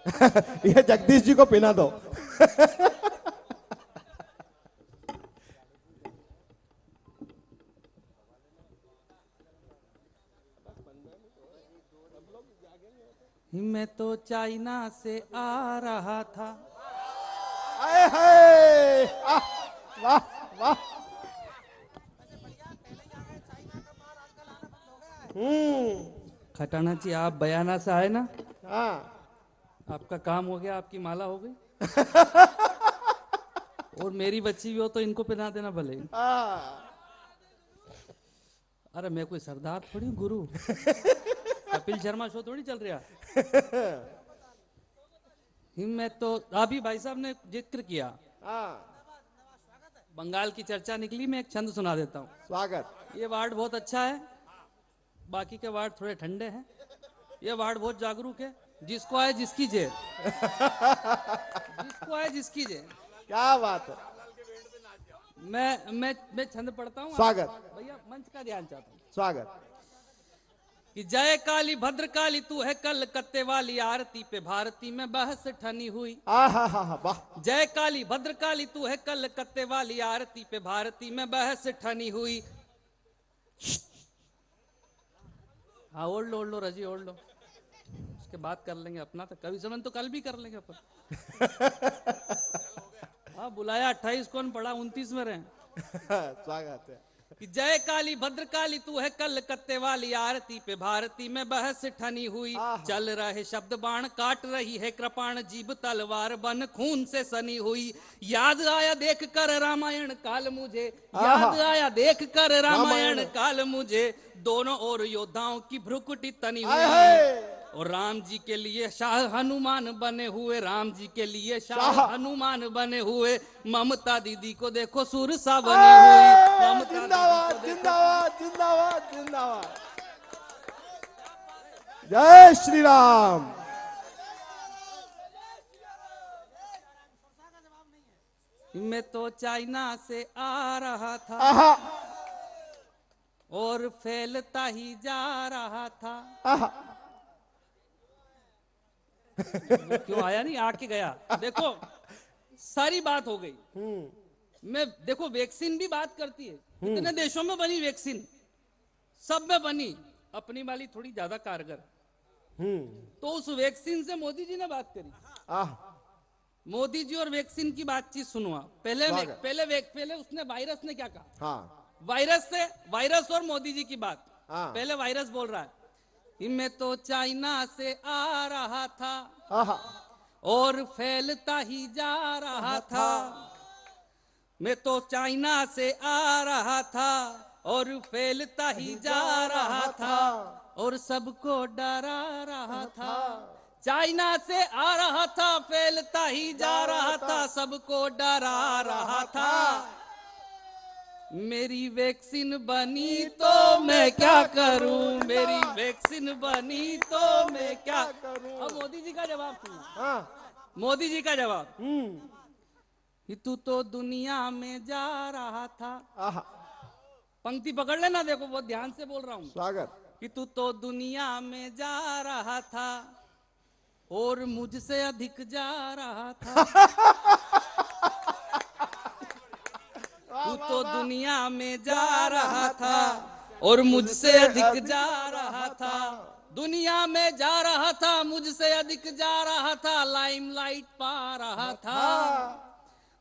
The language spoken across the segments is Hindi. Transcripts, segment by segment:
ये जगदीश जी को पिना दो। मैं तो चाइना से आ रहा था। आए हाय, वाह वाह। खटाना जी, आप बयाना से आए ना, हाँ। आपका काम हो गया, आपकी माला हो गई। और मेरी बच्ची भी हो तो इनको पहना देना भले ही। अरे मैं कोई सरदार थोड़ी हूँ, गुरु। कपिल शर्मा शो थोड़ी चल रहा। मैं तो अभी भाई साहब ने जिक्र किया, बंगाल की चर्चा निकली, मैं एक छंद सुना देता हूँ। स्वागत। ये वार्ड बहुत अच्छा है, बाकी के वार्ड थोड़े ठंडे हैं। ये वार्ड बहुत जागरूक है, जिसको आए जिसकी जेल। जिसको आए जिसकी जेल। क्या बात है। मैं छंद पढ़ता हूँ। स्वागत। भैया मंच का ध्यान चाहता हूँ। स्वागत। कि जय काली भद्र काली तू है कलकत्ते वाली, आरती पे भारती में बहस ठनी हुई। हा वाह। जय काली भद्र काली तू है कलकत्ते वाली, आरती पे भारती में बहस ठनी हुई। हाँ ओढ़ लो रजी, ओढ़ लो, उसके बाद कर लेंगे अपना, तो कभी समय तो कल भी कर लेंगे अपन। हाँ बुलाया 28 कौन पड़ा, 29 में रहे। स्वागत है। कि जय काली भद्र काली तू है कलकत्ते वाली, आरती पे भारती में बहस ठनी हुई। चल रहे शब्द बाण काट रही है कृपाण, जीभ तलवार बन खून से सनी हुई। याद आया देख कर रामायण काल मुझे, याद आया देख कर रामायण काल मुझे, दोनों ओर योद्धाओं की भ्रुकुटी तनी हुई। और राम जी के लिए शाह हनुमान बने हुए, राम जी के लिए शाह हनुमान बने हुए। ममता दीदी को देखो सुरसा बनी हुई। जिंदाबाद जिंदाबाद जिंदाबाद जिंदाबाद। जय श्री राम। मैं तो चाइना से आ रहा था और फैलता ही जा रहा था। क्यों आया नहीं, आके गया। देखो सारी बात हो गई। मैं देखो वैक्सीन भी बात करती है, कितने देशों में बनी वैक्सीन, सब में बनी, अपनी वाली थोड़ी ज्यादा कारगर। तो उस वैक्सीन से मोदी जी ने बात करी। मोदी जी और वैक्सीन की बातचीत सुनो आप। पहले उसने वायरस ने क्या कहा। वायरस और मोदी जी की बात। पहले वायरस बोल रहा है, मैं तो चाइना से आ रहा था और फैलता ही जा रहा था। मैं तो चाइना से आ रहा था और फैलता ही जा रहा था, और सबको डरा रहा था। चाइना से आ रहा था, फैलता ही जा रहा था, सबको डरा रहा था। मेरी वैक्सीन बनी तो मैं क्या करूं, मेरी वैक्सीन बनी तो मैं क्या करूं। अब मोदी जी का जवाब सुनो। मोदी जी का जवाब, कि तू तो दुनिया में जा रहा था। पंक्ति पकड़ लेना, देखो बहुत ध्यान से बोल रहा हूं। स्वागत। कि तू तो दुनिया में जा रहा था और मुझसे अधिक जा रहा था। तू तो दुनिया में जा रहा था और मुझसे अधिक जा रहा था। दुनिया में जा रहा था, मुझसे अधिक जा रहा था, लाइमलाइट पा रहा था।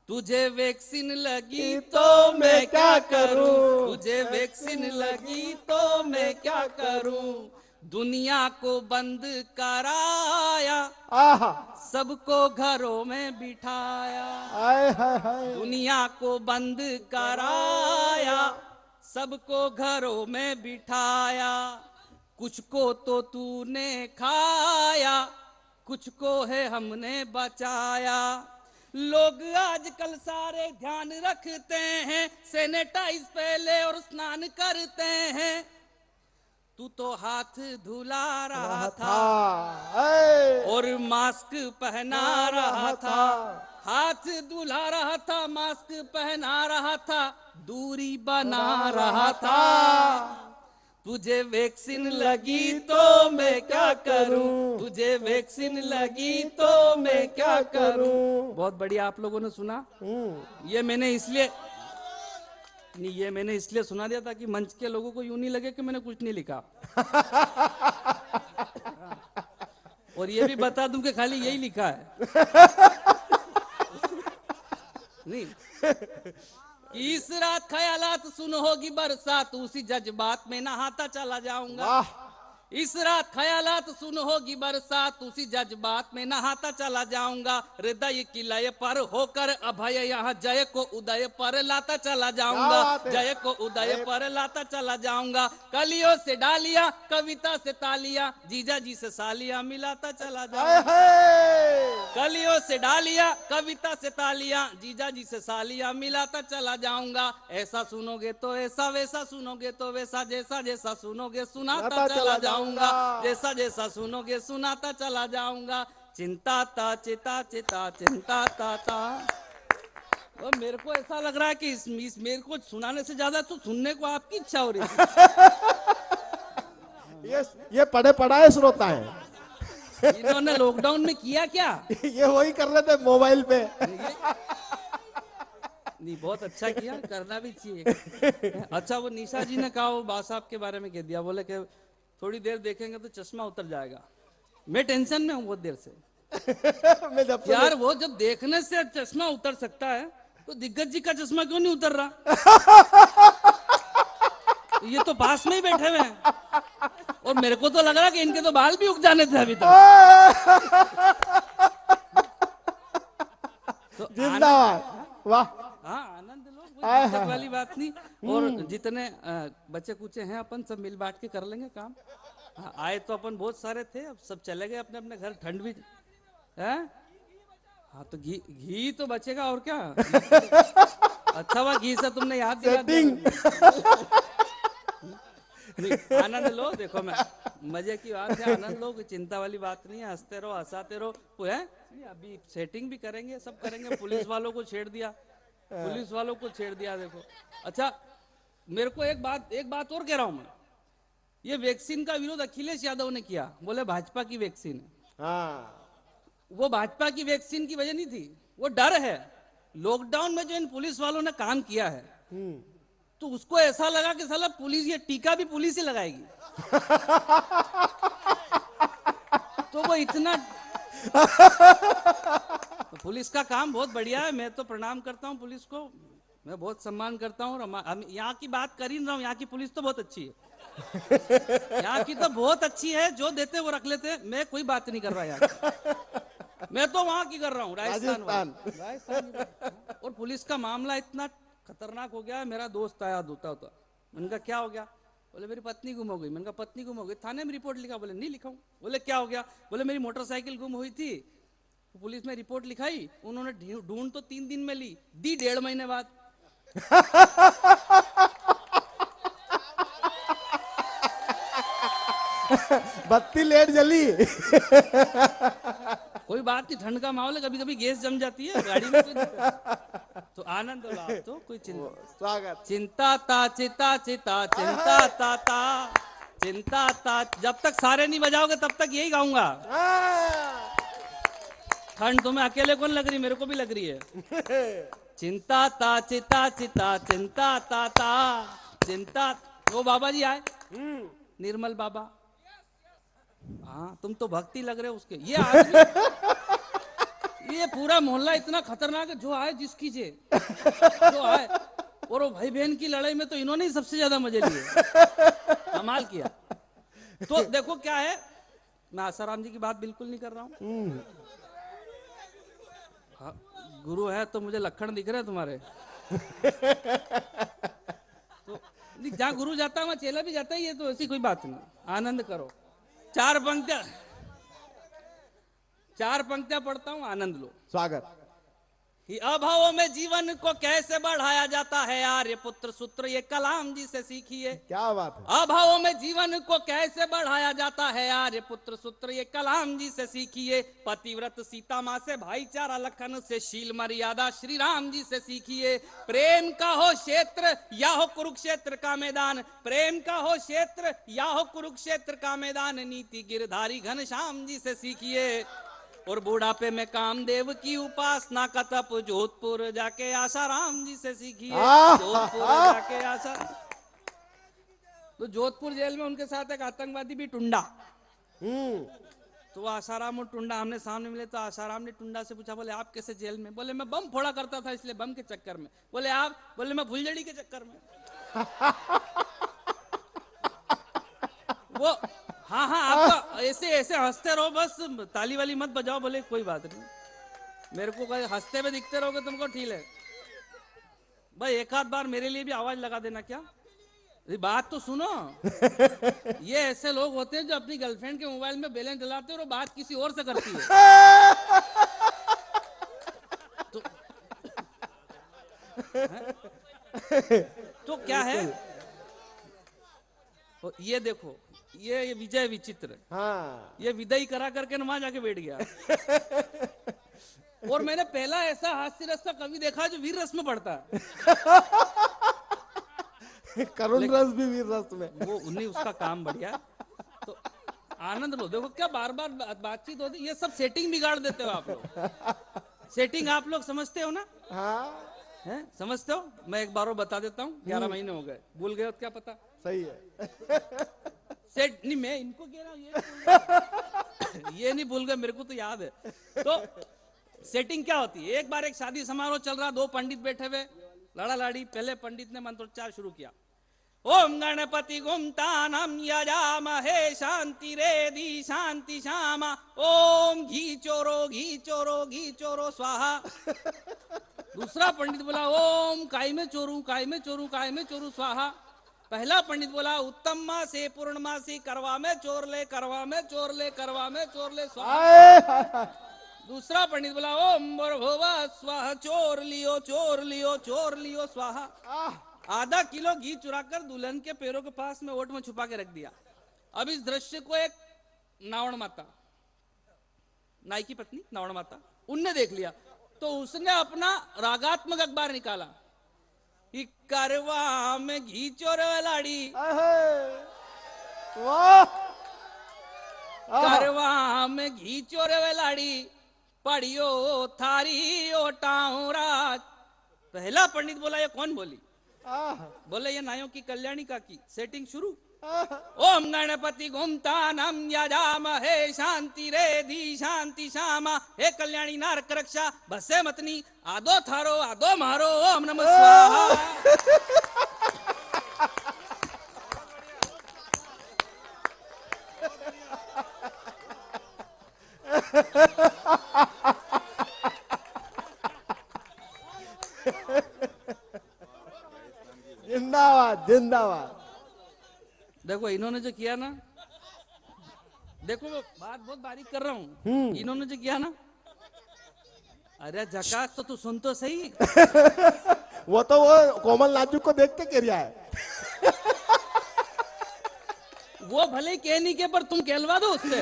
तुझे वैक्सीन लगी तो मैं क्या करूं, तुझे वैक्सीन लगी तो मैं क्या करूं। दुनिया को बंद कराया, सबको घरों में बिठाया। दुनिया को बंद कराया, सबको घरों में बिठाया। कुछ को तो तूने खाया, कुछ को है हमने बचाया। लोग आजकल सारे ध्यान रखते हैं, सैनिटाइज पहले और स्नान करते हैं। तू तो हाथ धुला रहा था और मास्क पहना रहा था। हाथ धुला रहा था, मास्क पहना रहा था, दूरी बना रहा था। तुझे वैक्सीन लगी तो मैं क्या करूं, तुझे वैक्सीन लगी तो मैं क्या करूं। बहुत बढ़िया, आप लोगों ने सुना। ये मैंने इसलिए नहीं, ये मैंने इसलिए सुना दिया था कि मंच के लोगों को यूं नहीं लगे कि मैंने कुछ नहीं लिखा। और ये भी बता दूं कि खाली यही लिखा है। नहीं कि इस रात ख्यालात सुन होगी बरसात, उसी जज्बात में नहाता चला जाऊंगा। वाह इस रात ख्यालात सुन होगी बरसात, उसी जज्बात में नहाता चला जाऊंगा। हृदय की लय पर होकर अभय यहाँ जय को उदय पर लाता चला जाऊंगा, बात है। जय को उदय पर लाता चला जाऊंगा। कलियों से डालियां कविता से तालियां, जीजा जी से सालियां मिलाता चला हाय जाऊंगा। हाय। कलियों से डालियां कविता से तालियां, जीजा जी से सालियां मिलाता चला जाऊंगा। ऐसा सुनोगे तो ऐसा, वैसा सुनोगे तो वैसा, जैसा जैसा सुनोगे सुनाता चला जाऊंगा, जैसा जैसा सुनोगे सुनाता चला जाऊंगा। चिंता ता चिता चिता चिंता ता। और मेरे को ऐसा लग रहा है कि इस मेरे को सुनाने से ज्यादा तो सुनने को आपकी इच्छा हो रही है। ये पढ़े पढ़ाए श्रोता है। इन्होंने लॉकडाउन में किया क्या? ये वही कर रहे थे मोबाइल पे। नहीं, बहुत अच्छा किया, करना भी चाहिए। अच्छा, वो निशा जी ने कहा, वो बा साहब के बारे में कह दिया, बोले कि थोड़ी देर देखेंगे तो चश्मा उतर जाएगा। मैं टेंशन में हूँ बहुत देर से। मैं जब से यार वो जब देखने से चश्मा उतर सकता है तो दिग्गज जी का चश्मा क्यों नहीं उतर रहा? ये तो पास में ही बैठे हुए हैं और मेरे को तो लग रहा कि इनके तो बाल भी उग जाने थे अभी तक। तो जिंदाबाद। वाह हाँ, आनंद लो, कोई दिक्कत वाली बात नहीं। और जितने बच्चे कुचे हैं अपन सब मिल बांट के कर लेंगे काम। हाँ, आए तो अपन बहुत सारे थे, अब सब चले गए अपने अपने घर, ठंड भी है। हाँ तो घी तो बचेगा और क्या। अच्छा हुआ घी से तुमने याद दिला दिया। आनंद लो, देखो मैं मजे की बात है, आनंद लो, कोई चिंता वाली बात नहीं है, हंसते रहो हंसाते रहो है। अभी सेटिंग भी करेंगे, सब करेंगे। पुलिस वालों को छेड़ दिया, पुलिस वालों को छेड़ दिया, देखो। अच्छा, मेरे को एक बात और कह रहा हूं मैं। ये वैक्सीन का विरोध अखिलेश यादव ने किया, बोले भाजपा की वैक्सीन है। हाँ। वो भाजपा की वैक्सीन की वजह नहीं थी, वो डर है। लॉकडाउन में जो इन पुलिस वालों ने काम किया है तो उसको ऐसा लगा कि साला पुलिस, ये टीका भी पुलिस ही लगाएगी। तो वो इतना तो पुलिस का काम बहुत बढ़िया है, मैं तो प्रणाम करता हूँ पुलिस को, मैं बहुत सम्मान करता हूँ। हम यहाँ की बात कर ही रहा हूँ, यहाँ की पुलिस तो बहुत अच्छी है। यहाँ की तो बहुत अच्छी है, जो देते वो रख लेते। मैं कोई बात नहीं कर रहा यहाँ, मैं तो वहां की कर रहा हूँ, राजस्थान। और पुलिस का मामला इतना खतरनाक हो गया है। मेरा दोस्त आया होता मैंने कहा क्या हो गया? बोले मेरी पत्नी गुम हो गई। मैंने कहा पत्नी गुम हो गई, थाने में रिपोर्ट लिखा? बोले नहीं लिखाऊं। बोले क्या हो गया? बोले मेरी मोटरसाइकिल गुम हुई थी, पुलिस में रिपोर्ट लिखाई, उन्होंने ढूंढ तो 3 दिन में ली, दी 1.5 महीने बाद। बत्ती लेट जली। कोई बात नहीं, ठंड का माहौल है, कभी कभी गैस जम जाती है गाड़ी में, कोई तो आनंद लो आप, तो कोई स्वागत। चिंता ता चिता चिता चिंता ता ता चिंता ता। जब तक सारे नहीं बजाओगे तब तक यही गाऊंगा। ठंड तुम्हें अकेले कौन लग रही? मेरे को भी लग रही है। चिंता ता चिता चिता चिंता ता ता चिंता। वो बाबा जी आए, निर्मल बाबा। हाँ, तुम तो भक्ति लग रहे हो उसके। ये आदमी, ये पूरा मोहल्ला इतना खतरनाक है, जो आए जिसकी जे जो आए। और वो भाई बहन की लड़ाई में तो इन्होंने ही सबसे ज्यादा मजे लिए, कमाल किया। तो देखो क्या है, मैं आसाराम जी की बात बिल्कुल नहीं कर रहा हूँ। हाँ, गुरु है तो मुझे लक्षण दिख रहे हैं तुम्हारे। तो जहाँ गुरु जाता है वहाँ चेला भी जाता ही है, तो ऐसी कोई बात नहीं। आनंद करो। 4 पंक्तियां पढ़ता हूं, आनंद लो। स्वागत। कि अभावों में जीवन को कैसे बढ़ाया जाता है, आर्य पुत्र सूत्र ये कलाम जी से सीखिए। क्या बात है। अभावों में जीवन को कैसे बढ़ाया जाता है, आर्य पुत्र सूत्र ये कलाम जी से सीखिए। पतिव्रत सीता माँ से भाईचारा लखन से शील मर्यादा श्री राम जी से सीखिए। प्रेम का हो क्षेत्र या हो कुरुक्षेत्र का मैदान, प्रेम का हो क्षेत्र या हो कुरुक्षेत्र का मैदान, नीति गिरधारी घनश्याम जी से सीखिए। और बुढ़ापे में कामदेव की उपासना का तप जोधपुर जाके आसाराम जी से सीखिए। जोधपुर जाके आशा, तो जोधपुर जेल में उनके साथ एक आतंकवादी भी टुंडा, तो आसाराम और टुंडा हमने सामने मिले। तो आसाराम ने टुंडा से पूछा, बोले आप कैसे जेल में? बोले मैं बम फोड़ा करता था इसलिए बम के चक्कर में। बोले आप? बोले मैं फुलझड़ी के चक्कर में। वो हाँ हाँ आपका ऐसे ऐसे हंसते रहो, बस ताली वाली मत बजाओ। बोले कोई बात नहीं, मेरे को हंसते हुए दिखते रहोगे तुमको ठीक है भाई, एक आध बार मेरे लिए भी आवाज लगा देना। क्या बात तो सुनो। ये ऐसे लोग होते हैं जो अपनी गर्लफ्रेंड के मोबाइल में बैलेंस डलाते हैं और बात किसी और से करती है। तो क्या है, तो ये देखो, ये विजय विचित्र, हाँ। ये विदाई करा करके न वहां जाके बैठ गया। और मैंने पहला ऐसा हास्य रस का कवि देखा जो वीर रस में पढ़ता है। करुण रस भी वीर रस में, वो उन्हें उसका काम बढ़िया। तो आनंद लो। देखो क्या बार बार बातचीत होती, ये सब सेटिंग बिगाड़ देते हो आप लोग। सेटिंग आप लोग समझते हो ना? हाँ है समझते हो? मैं एक बार और बता देता हूँ। 11 महीने हो गए, भूल गए हो तो क्या पता। सही है। सेट नहीं, मैं इनको कह रहा हूँ, ये नहीं भूल गए, मेरे को तो याद है। तो सेटिंग क्या होती है? एक बार एक शादी समारोह चल रहा, दो पंडित बैठे हुए, लड़ा लाड़ी। पहले पंडित ने मंत्रोच्चार शुरू किया, ओम गणपति गुमतानम यजामहे शांति रेधि शांति श्यामा, ओम घी चोरो घी चोरो घी चोरो स्वाहा। दूसरा पंडित बोला, ओम काय में चोरू काय में चोरू काय में चोरू स्वाहा। पहला पंडित बोला, उत्तम माँ से पूर्णमासी करवा में चोर ले करवा में चोर ले करवा में चोर ले स्वाहा। दूसरा पंडित बोला, ओम भोवा स्वाहा, चोर लियो स्वाहा। आधा किलो घी चुराकर दुल्हन के पैरों के पास में ओट में छुपा के रख दिया। अब इस दृश्य को एक नावण माता, नाई की पत्नी नावण माता, उनने देख लिया। तो उसने अपना रागात्मक अखबार निकाला, करवा में घी चोर लाड़ी, वाह, करवा में घी चोर लाड़ी, पढ़ियो थारी ओटाऊ राज। पहला पंडित बोला, ये कौन बोली? बोले ये नायों की कल्याणी का की। सेटिंग शुरू, ओम गणपति गुमतानम यजामहे शांति रेधि शांति श्यामा, हे कल्याणी नारक रक्षा बसे मतनी, आदो थारो आदो मारो, ओम नमः स्वाहा। जिंदाबाद जिंदाबाद। देखो इन्होंने जो किया ना, देखो बात बहुत बारीक कर रहा हूँ, इन्होंने जो किया ना, अरे झकास तो तू सुन तो सही। वो तो वो कोमल नाजुक को देख के कह रहा है। वो भले कह नहीं के, पर तुम कहलवा दो उससे।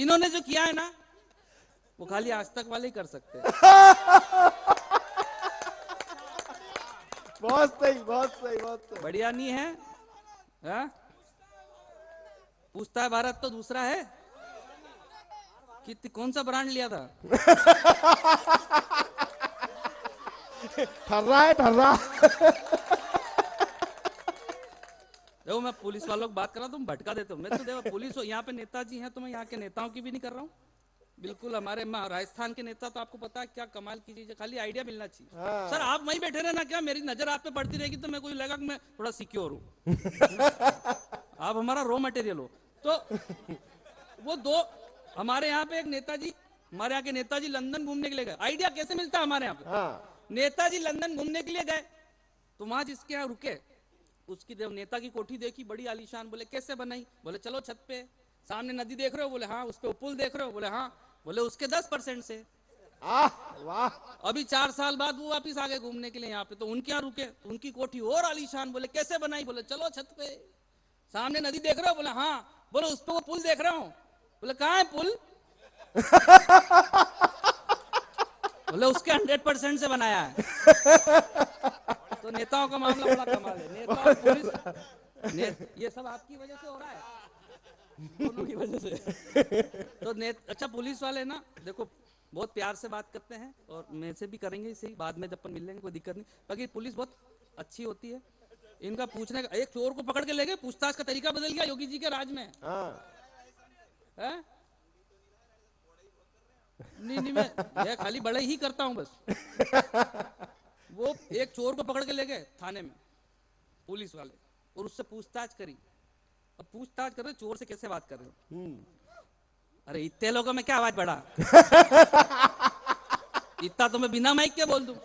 इन्होंने जो किया है ना, वो खाली आज तक वाले ही कर सकते हैं। बहुत सही बहुत सही बहुत सही। बढ़िया नहीं है, हा? पूछता है भारत तो दूसरा है कि कौन सा ब्रांड लिया था? ठर्रा है ठर्रा। देखो मैं पुलिस वालों को बात कर रहा हूँ, तुम भटका देते हो। मैं तो देखो पुलिस हो, यहाँ पे नेताजी हैं, तो मैं यहाँ के नेताओं की भी नहीं कर रहा हूँ। बिल्कुल हमारे राजस्थान के नेता तो आपको पता है क्या कमाल की चीज है, खाली आइडिया मिलना चाहिए। हाँ। सर आप वहीं बैठे रहना, क्या मेरी नजर आप पे पड़ती रहेगी तो मैं कोई लगा कि मैं थोड़ा सिक्योर हूँ। आप हमारा रॉ मटेरियल हो। तो वो दो हमारे यहाँ पे एक नेताजी, हमारे यहाँ के नेताजी लंदन घूमने के लिए गए। आइडिया कैसे मिलता है हमारे यहाँ पे? हाँ। नेताजी लंदन घूमने के लिए गए, तो वहां जिसके यहाँ रुके, उसकी नेता की कोठी देखी बड़ी आलीशान। बोले कैसे बनाई? बोले चलो छत पे, सामने नदी देख रहे हो? बोले हाँ। उस पे पुल देख रहे हो? बोले हाँ। बोले उसके 10% से। वाह। अभी 4 साल बाद वो वापिस आ गए घूमने के लिए यहाँ पे, तो उनके यहाँ रुके, तो उनकी कोठी और आलीशान। बोले कैसे बनाई? बोले चलो छत पे, सामने नदी देख रहे हो? बोले हाँ। बोले उस पे वो पुल देख रहा हूँ। बोले कहाँ है पुल? बोले उसके 100% से बनाया है। तो नेताओं का मामला बड़ा कमाल है। नेता और पुलिस, ये सब आपकी वजह से हो रहा है, दोनों की वजह से। तो अच्छा पुलिस वाले ना देखो बहुत प्यार से बात करते हैं, और मेरे से भी करेंगे इसे बाद में जब अपन मिल लेंगे, कोई दिक्कत नहीं। बाकी पुलिस बहुत अच्छी होती है। इनका पूछने का, एक चोर को पकड़ के ले गए, पूछताछ का तरीका बदल गया योगी जी के राज में। है? नहीं मैं खाली बड़े ही करता हूं बस। वो एक चोर को पकड़ के ले गए थाने में पुलिस वाले, और उससे पूछताछ करी। अब पूछताछ कर रहे चोर से कैसे बात कर रहे हो? अरे इतने लोगों में क्या आवाज बढ़ा? इतना तो मैं बिना माइक के बोल दूं।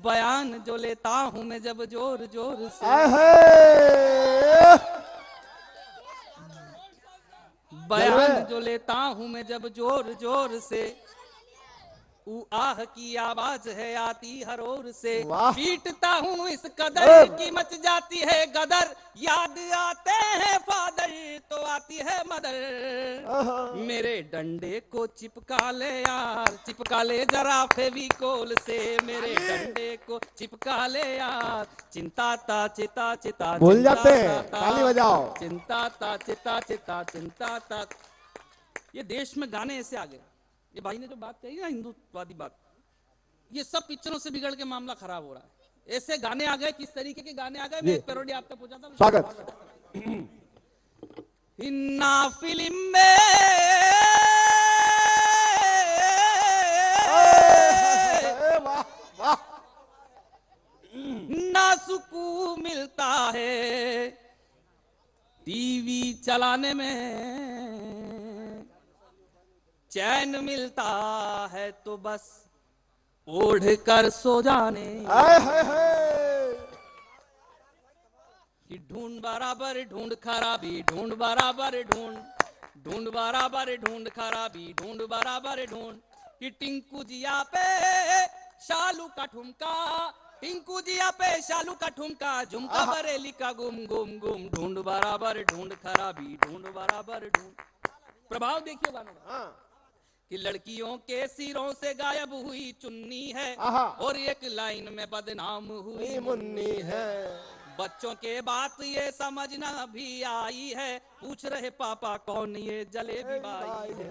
बयान जो लेता हूं मैं जब जोर जोर से, बयान जो लेता हूं मैं जब जोर जोर से, आह की आवाज है आती हर ओर से। पीटता हूँ इस कदर की मच जाती है गदर, याद आते हैं फादर तो आती है मदर। मेरे डंडे को चिपका ले यार, चिपका ले जरा फेविकोल से, मेरे डंडे को चिपका ले यार। चिंता ता चिता चिता भूल जाते हैं, ताली बजाओ। चिंता ता चिता चिता चिंता ता। ये देश में गाने ऐसे आ गए, ये भाई ने जो बात कही ना हिंदुत्ववादी बात, ये सब पिक्चरों से बिगड़ के मामला खराब हो रहा है। ऐसे गाने आ गए, किस तरीके के गाने आ गए, मैं एक पैरोडी आप तक पहुंचाता हूं। स्वागत। हिन्ना फिल्म में ना सुकून मिलता है, टीवी चलाने में चैन मिलता है तो बस ओढ़ कर सो जाने कि ढूंढ बराबर ढूंढ खराबी, ढूंढ बराबर ढूंढ, ढूंढ बराबर ढूंढ खराबी, ढूंढ बराबर ढूंढ। कि टिंकू जिया पे शालू का ठुमका, टिंकू जिया पे शालू का ठुमका, झुमका बरेली का गुम गुम गुम। ढूंढ बराबर ढूंढ खराबी, ढूंढ बराबर ढूंढ। प्रभाव देखिए गानों का, कि लड़कियों के सिरों से गायब हुई चुन्नी है, और एक लाइन में बदनाम हुई मुन्नी है। बच्चों के बात ये समझना भी आई है, पूछ रहे पापा कौन ये जलेबी बाई है।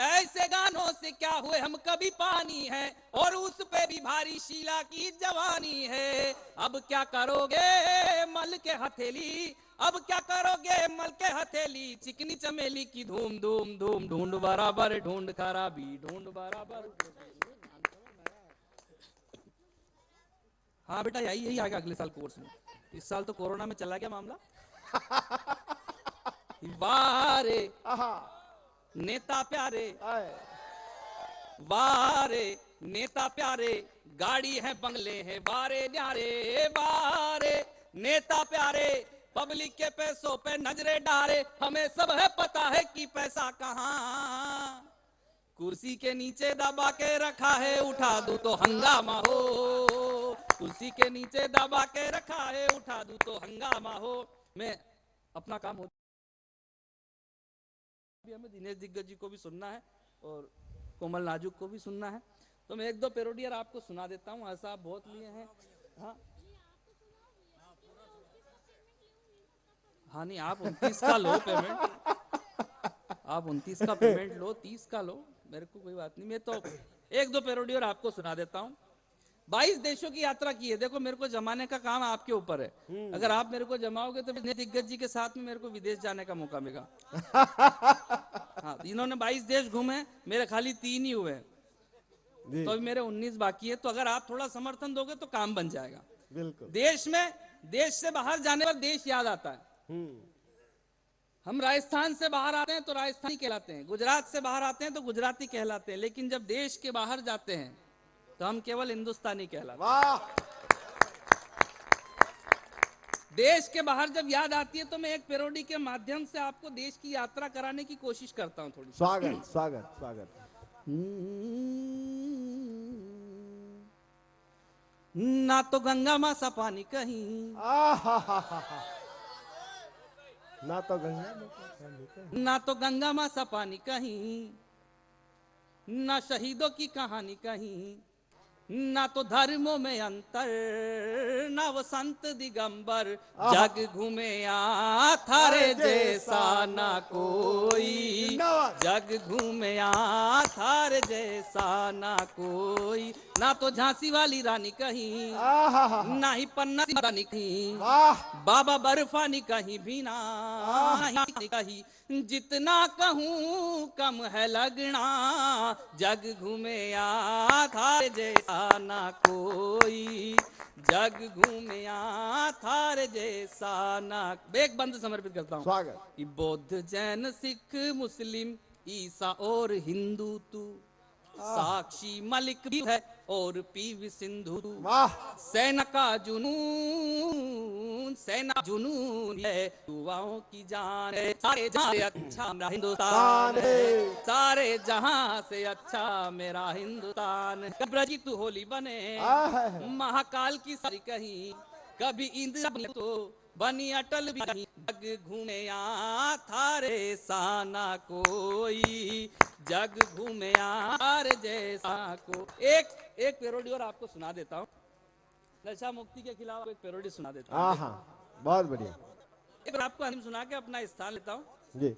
ऐसे गानों से क्या हुए हम कभी पानी है, और उस पे भी भारी शीला की जवानी है। अब क्या करोगे मल के हथेली, अब क्या करोगे मल के हथेली, चिकनी चमेली की धूम धूम धूम। ढूंढ बराबर ढूंढ खराबी, ढूंढ बराबर। हाँ बेटा यही आएगा अगले साल कोर्स में। इस साल तो कोरोना में चला गया मामला। वारे नेता प्यारे, वारे नेता प्यारे, गाड़ी है बंगले हैं बारे न्यारे, बारे नेता प्यारे, पब्लिक के पैसों पे नजरे डारे। हमें सब है पता है कि पैसा कहाँ कुर्सी के नीचे दबा के रखा है, उठा दूं तो हंगामा हो। कुर्सी के नीचे दबा के रखा है, उठा दूं तो हंगामा हो। मैं अपना काम हो, हमें दिनेश दिग्गज जी को भी सुनना है और कोमल नाजुक को भी सुनना है, तो मैं एक दो पेरोडियर आपको सुना देता हूँ। ऐसा आप बहुत लिए हैं। हाँ नहीं आप 29 का लो पेमेंट, आप 29 का पेमेंट लो, 30 का लो, मेरे को कोई बात नहीं। मैं तो एक दो पेरोडियर आपको सुना देता हूँ। 22 देशों की यात्रा की है। देखो मेरे को जमाने का काम आपके ऊपर है। अगर आप मेरे को जमाओगे तो दिग्गज जी के साथ में मेरे को विदेश जाने का मौका मिलेगा। हाँ इन्होंने 22 देश घूमे, मेरे खाली 3 ही हुए, तो अभी मेरे 19 बाकी है। तो अगर आप थोड़ा समर्थन दोगे तो काम बन जाएगा। बिल्कुल। देश में, देश से बाहर जाने पर देश याद आता है। हम राजस्थान से बाहर आते हैं तो राजस्थानी कहलाते हैं, गुजरात से बाहर आते हैं तो गुजराती कहलाते हैं, लेकिन जब देश के बाहर जाते हैं तो हम केवल हिंदुस्तानी कहलाते हैं। देश के बाहर जब याद आती है तो मैं एक पैरोडी के माध्यम से आपको देश की यात्रा कराने की कोशिश करता हूं थोड़ी। स्वागत स्वागत स्वागत। ना तो गंगा माँ सा पानी कहीं, ना तो गंगा ना तो गंगा माँ सा पानी कहीं, ना शहीदों की कहानी कहीं, ना तो धर्मों में अंतर, ना वो संत दिगंबर, जग घूमे आ थारे जैसा ना कोई, जग घूमे आ थारे जैसा ना कोई, ना तो झांसी वाली रानी कहीं, ना ही पन्ना की रानी कहीं, बाबा बर्फानी कहीं भी ना, नहीं कहीं, जितना कहूँ कम है लगना, जग घूमे आ थारे जैसा ना कोई, जग घूमे आ थारे जैसा ना। एक बंद समर्पित करता हूँ। स्वागत। कि बौद्ध जैन सिख मुस्लिम ईसा और हिंदू तू, साक्षी मलिक भी है और पीवी सिंधु, वाह। सेना का जुनून, सेना जुनून है, युवाओं की जान है, सारे जहां से अच्छा मेरा हिंदुस्तान है, सारे जहां से अच्छा मेरा हिंदुस्तान है। ब्रजी तू होली बने महाकाल की सारी कहीं, कभी इंदिरा तो बनी अटल भी कहीं, जग घूमे आ थारे साना कोई, जग घूमे यार जैसा को। एक पैरोडी और आपको सुना देता हूँ, नशा मुक्ति के खिलाफ एक पैरोडी सुना देता हूँ। हाँ, बहुत बढ़िया एक बार आपको हम सुना के अपना स्थान लेता हूँ। जी।